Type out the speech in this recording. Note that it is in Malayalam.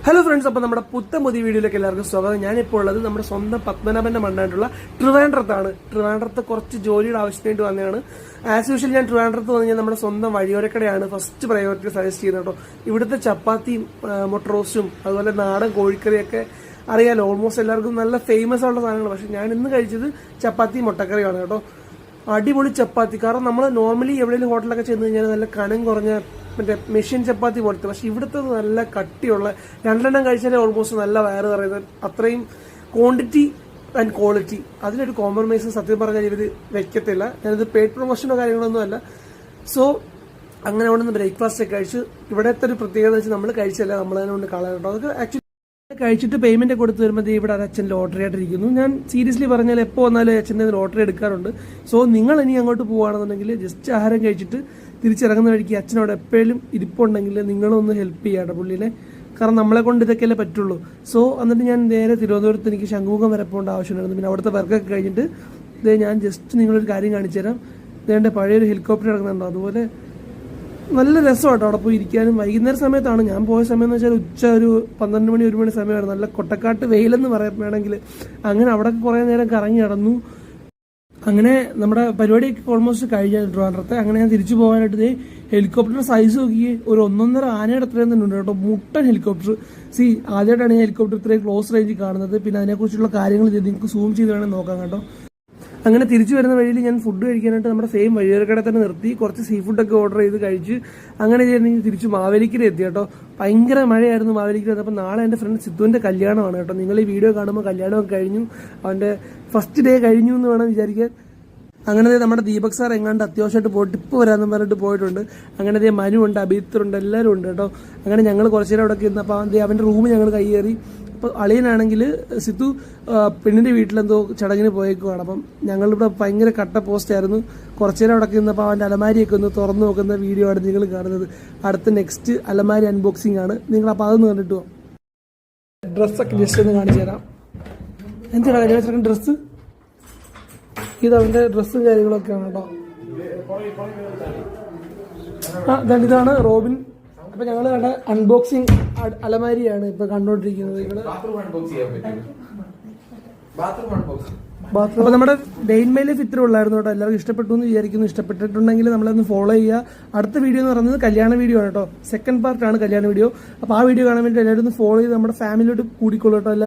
ഹലോ ഫ്രണ്ട്സ്, അപ്പോൾ നമ്മുടെ പുതിയ വീഡിയോയിലേക്ക് എല്ലാവർക്കും സ്വാഗതം. ഞാനിപ്പോൾ ഉള്ളത് നമ്മുടെ സ്വന്തം പത്മനാഭന്റെ മണ്ണായിട്ടുള്ള ട്രിവാൻഡ്രത്താണ്. ട്രിവാൻഡ്രത്ത് കുറച്ച് ജോലിയുടെ ആവശ്യത്തിനായിട്ട് വന്നതാണ്. ആസ് യൂഷ്വൽ ഞാൻ ട്രിവാൻഡ്രത്ത് വന്നു കഴിഞ്ഞാൽ നമ്മുടെ സ്വന്തം വഴിയോരക്കടയാണ് ഫസ്റ്റ് പ്രയോറിറ്റി സജസ്റ്റ് ചെയ്യുന്നത് കേട്ടോ. ഇവിടുത്തെ ചപ്പാത്തിയും മുട്ട റോസ്റ്റും അതുപോലെ നാടൻ കോഴിക്കറിയൊക്കെ അറിയാലോ, ഓൾമോസ്റ്റ് എല്ലാവർക്കും നല്ല ഫേമസ് ആയിട്ടുള്ള സാധനങ്ങൾ. പക്ഷെ ഞാൻ ഇന്ന് കഴിച്ചത് ചപ്പാത്തി മുട്ടക്കറിയാണ് കേട്ടോ. അടിപൊളി ചപ്പാത്തി. കാരണം നമ്മൾ നോർമലി എവിടെയെങ്കിലും ഹോട്ടലൊക്കെ ചെന്ന് കഴിഞ്ഞാൽ നല്ല കനം കുറഞ്ഞ മറ്റേ മെഷീൻ ചപ്പാത്തി പോലത്തെ, പക്ഷെ ഇവിടുത്തെ നല്ല കട്ടിയുള്ള, രണ്ടെണ്ണം കഴിച്ചാലേ ഓൾമോസ്റ്റ് നല്ല വയറ് പറയുന്നത്. അത്രയും ക്വാണ്ടിറ്റി ആൻഡ് ക്വാളിറ്റി, അതിലൊരു കോംപ്രമൈസ് സത്യം പറഞ്ഞാൽ ഇവർ വെക്കത്തില്ല. ഞാനിത് പെയ്ഡ് പ്രൊമോഷനോ കാര്യങ്ങളൊന്നും അല്ല. സോ അങ്ങനെ അവിടെ നിന്ന് ബ്രേക്ക്ഫാസ്റ്റ് ഒക്കെ കഴിച്ച്, ഇവിടുത്തെ ഒരു പ്രത്യേകത വെച്ച് നമ്മൾ കഴിച്ചല്ല, നമ്മൾ തന്നെ കൊണ്ട് കളയാട്ടോ. അതൊക്കെ ആക്ച്വലി കഴിച്ചിട്ട് പേയ്മെന്റ് കൊടുത്തു വരുമ്പോൾ ഇവിടെ അച്ഛൻ ലോട്ടറി ആയിട്ടിരിക്കുന്നു. ഞാൻ സീരിയസ്ലി പറഞ്ഞാൽ എപ്പോൾ വന്നാലും അച്ഛൻ്റെ ലോട്ടറി എടുക്കാറുണ്ട്. സോ നിങ്ങൾ ഇനി അങ്ങോട്ട് പോകുകയാണെന്നുണ്ടെങ്കിൽ ജസ്റ്റ് ആഹാരം കഴിച്ചിട്ട് തിരിച്ചിറങ്ങുന്ന വഴിക്ക് അച്ഛനോട് എപ്പോഴും ഇരിപ്പുണ്ടെങ്കിൽ നിങ്ങളൊന്ന് ഹെൽപ്പ് ചെയ്യാട്ടോ പുള്ളിനെ. കാരണം നമ്മളെ കൊണ്ട് ഇതൊക്കെയല്ലേ പറ്റുള്ളൂ. സോ എന്നിട്ട് ഞാൻ നേരെ തിരുവനന്തപുരത്ത് എനിക്ക് ശംഖുമുഖം വരെ പോകേണ്ട ആവശ്യമുണ്ടായിരുന്നു. പിന്നെ അവിടുത്തെ വർക്കൊക്കെ കഴിഞ്ഞിട്ട് ഞാൻ ജസ്റ്റ് നിങ്ങളൊരു കാര്യം കാണിച്ചു തരാം. ഇതേണ്ട പഴയൊരു ഹെലികോപ്റ്റർ ഇറങ്ങുന്നുണ്ടോ, അതുപോലെ നല്ല രസമാട്ടോ അവിടെ പോയി ഇരിക്കാനും. വൈകുന്നേര സമയത്താണ് ഞാൻ പോയ സമയം എന്ന് വെച്ചാൽ ഉച്ച ഒരു 12 മണി 1 മണി സമയമായിരുന്നു. നല്ല കൊട്ടക്കാട്ട് വെയിലെന്ന് പറയാൻ വേണമെങ്കിൽ. അങ്ങനെ അവിടെ കുറേ നേരം കറങ്ങി നടന്നു. അങ്ങനെ നമ്മുടെ പരിപാടിയൊക്കെ ഓൾമോസ്റ്റ് കഴിഞ്ഞാൽ ട്രിവാൻഡ്രത്തെ. അങ്ങനെ ഞാൻ തിരിച്ചു പോകാനായിട്ട് ഹെലികോപ്റ്ററിന്റെ സൈസ് നോക്കി ഒരു 1.5 ആനയുടെ അത്രയും തന്നെ ഉണ്ട് കേട്ടോ. മുട്ടൻ ഹെലികോപ്റ്റർ. ആദ്യമായിട്ടാണ് ഈ ഹെലികോപ്റ്റർ ഇത്രയും ക്ലോസ് റേഞ്ചിൽ കാണുന്നത്. പിന്നെ അതിനെക്കുറിച്ചുള്ള കാര്യങ്ങൾ നിങ്ങൾക്ക് സൂം ചെയ്ത് വേണമെങ്കിൽ നോക്കാം കേട്ടോ. അങ്ങനെ തിരിച്ചു വരുന്ന വഴിയിൽ ഞാൻ ഫുഡ് കഴിക്കാനായിട്ട് നമ്മുടെ സെയിം വഴിയോരക്കട തന്നെ നിർത്തി കുറച്ച് സീ ഫുഡൊക്കെ ഓർഡർ ചെയ്ത് കഴിച്ച് അങ്ങനെ ചെയ്തിട്ടുണ്ടെങ്കിൽ തിരിച്ച് മാവേലിക്കര എത്തി കേട്ടോ. ഭയങ്കര മഴയായിരുന്നു മാവേലിക്കര. അപ്പോൾ നാളെ എൻ്റെ ഫ്രണ്ട് സിദ്ധുവിൻ്റെ കല്യാണമാണ് കേട്ടോ. നിങ്ങൾ ഈ വീഡിയോ കാണുമ്പോൾ കല്യാണമൊക്കെ കഴിഞ്ഞു, അവൻ്റെ ഫസ്റ്റ് ഡേ കഴിഞ്ഞു എന്ന് വേണം വിചാരിക്കാൻ. അങ്ങനെ നമ്മുടെ ദീപക് സാർ എങ്ങാണ്ട് അത്യാവശ്യമായിട്ട് പോയിട്ട് ഇപ്പോൾ വരാമെന്ന് പറഞ്ഞിട്ട് പോയിട്ടുണ്ട്. അങ്ങനെ മനു ഉണ്ട്, അഭിത്തുണ്ട്, എല്ലാവരും ഉണ്ട് കേട്ടോ. അങ്ങനെ ഞങ്ങൾ കുറച്ചു നേരം അവിടെ ഇരുന്നപ്പോൾ അവൻ്റെ റൂം ഞങ്ങൾ കയ്യേറി. അപ്പോൾ അളിയനാണെങ്കിൽ സിത്തു പെണ്ണിൻ്റെ വീട്ടിലെന്തോ ചടങ്ങിന് പോയേക്കുവാണ്. അപ്പം ഞങ്ങളിവിടെ ഭയങ്കര കട്ട പോസ്റ്റായിരുന്നു. കുറച്ചു നേരം അവിടെ നിന്നപ്പോൾ അവൻ്റെ അലമാരിയൊക്കെ ഒന്ന് തുറന്നു നോക്കുന്ന വീഡിയോ ആണ് നിങ്ങൾ കാണുന്നത്. അടുത്ത നെക്സ്റ്റ് അലമാരി അൺബോക്സിംഗ് ആണ്. നിങ്ങൾ അപ്പോൾ അതൊന്ന് കണ്ടിട്ട് പോകാം. ഡ്രസ്സൊക്കെ ജസ്റ്റ് ഒന്ന് കാണിച്ചു തരാം. എന്താണ് കല്യാണ ഡ്രസ്സ്? ഇത് അവൻ്റെ ഡ്രസ്സും കാര്യങ്ങളൊക്കെയാണ് കേട്ടോ. ഇതാണ് റോബിൻ. അപ്പൊ ഞങ്ങൾ കണ്ട അൺബോക്സിങ് അലമാരിയാണ് ഇപ്പൊ കണ്ടോണ്ടിരിക്കുന്നത്. അപ്പൊ നമ്മുടെ ഡെയിൻമേലെ ഫിറ്റർ ഉള്ളായിരുന്നു കേട്ടോ. എല്ലാവർക്കും ഇഷ്ടപ്പെട്ടു എന്ന് വിചാരിക്കുന്നു. ഇഷ്ടപ്പെട്ടിട്ടുണ്ടെങ്കിൽ നമ്മളൊന്ന് ഫോളോ ചെയ്യുക. അടുത്ത വീഡിയോ എന്ന് പറയുന്നത് കല്യാണ വീഡിയോ ആണ് കേട്ടോ. സെക്കൻഡ് പാർട്ടാണ് കല്യാണ വീഡിയോ. അപ്പൊ ആ വീഡിയോ കാണാൻ വേണ്ടി എല്ലാവരും ഒന്ന് ഫോളോ ചെയ്ത് നമ്മുടെ ഫാമിലിയോട്ട് കൂടിക്കൊള്ളൂ കേട്ടോ.